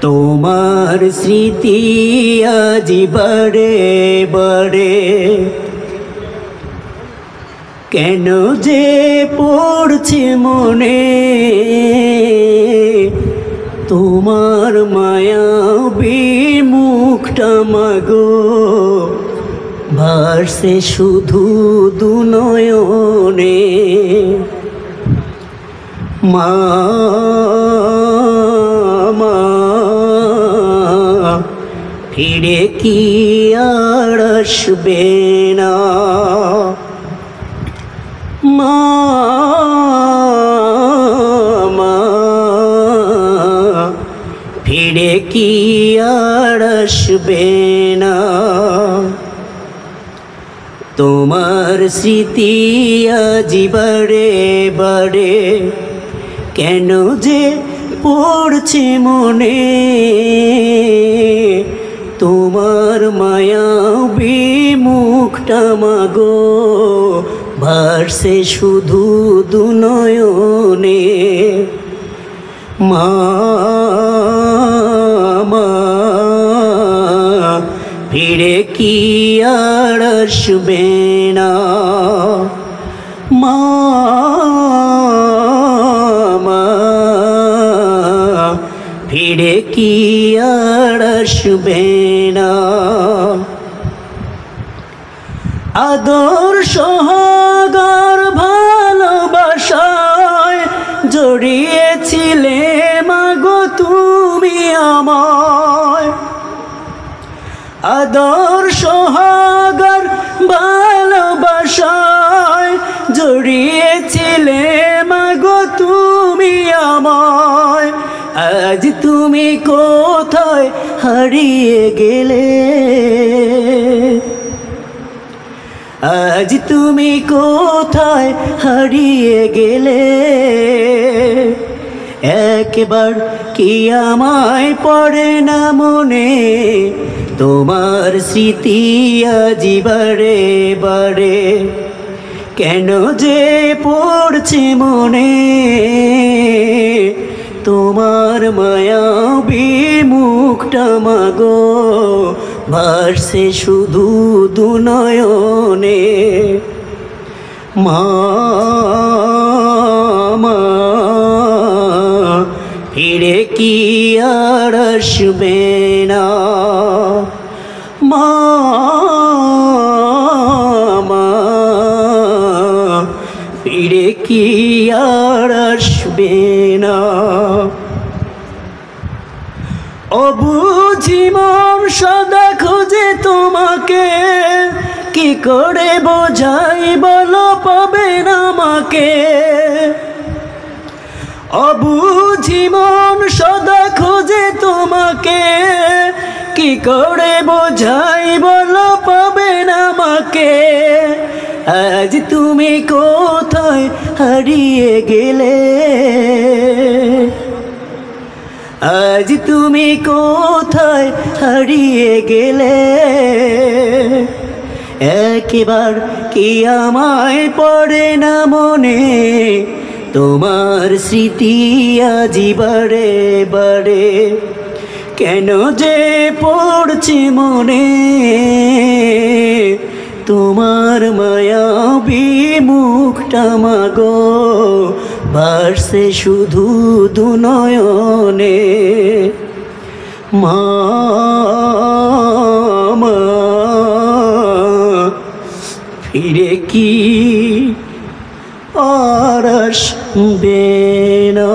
তোমার স্মৃতি আজি বারে বারে কেন যে পড়ছে মনে, তোমার মায়াবী মুখটা মাগো ভাসে শুধু দুনয়নে। মা ফিরে কি আর আসবে না, মা ফিরে কি আর আসবে না। তোমার স্মৃতি আজি বারে বারে কেন যে পড়ছে মনে, তোমার মায়াবী মুখটা মাগো ভাসে শুধু দুনয়নে। মা ফিরে কি আর আসবে না, মা ফিরে কি আর আসবে না। আদর সোহাগের ভালোবাসায় জড়িয়েছিলে মাগো তুমি আমায়। আদর সোহাগের ভালোবাসায় জড়িয়েছিলে মাগো তুমি আমায়। আজ তুমি কোথায় হারিয়ে গেলে, আজ তুমি কোথায় হারিয়ে গেলে। একবার কি আমায় পড়ে না মনে, তোমার স্মৃতি আজি বারে বারে কেন যে পড়ছে মনে, তোমার মায়াবী মুখটা মাগো ভাসে শুধু দুনয়নে। মা ফিরে কি আর আসবে না, মা ফিরে কি আর আসবে না। অবুঝি মন সদা খুঁজে তোমাকে, কি করে বোঝাই বলো পাবে না আমাকে। অবুঝি মন সদা খুঁজে তোমাকে, কি করে বোঝাই বলো পাবে না আমাকে। আজ তুমি কোথায় হারিয়ে গেলে, আজ তুমি কোথায় হারিয়ে গেলে। একবার কি আমায় পড়ে না মনে, তোমার স্মৃতি আজি বারে বারে কেন যে পড়ছে মনে, তোমার মায়াবী মুখটা মাগো ভাসে শুধু দুনয়নে। মা ফিরে কি আর আসবে না।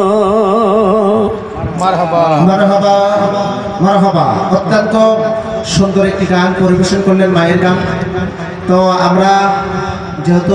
মারহাবা মারহাবা মারহাবা। অত্যন্ত সুন্দর একটি গান পরিবেশন করলেন, মায়ের গান। তো আমরা যেহেতু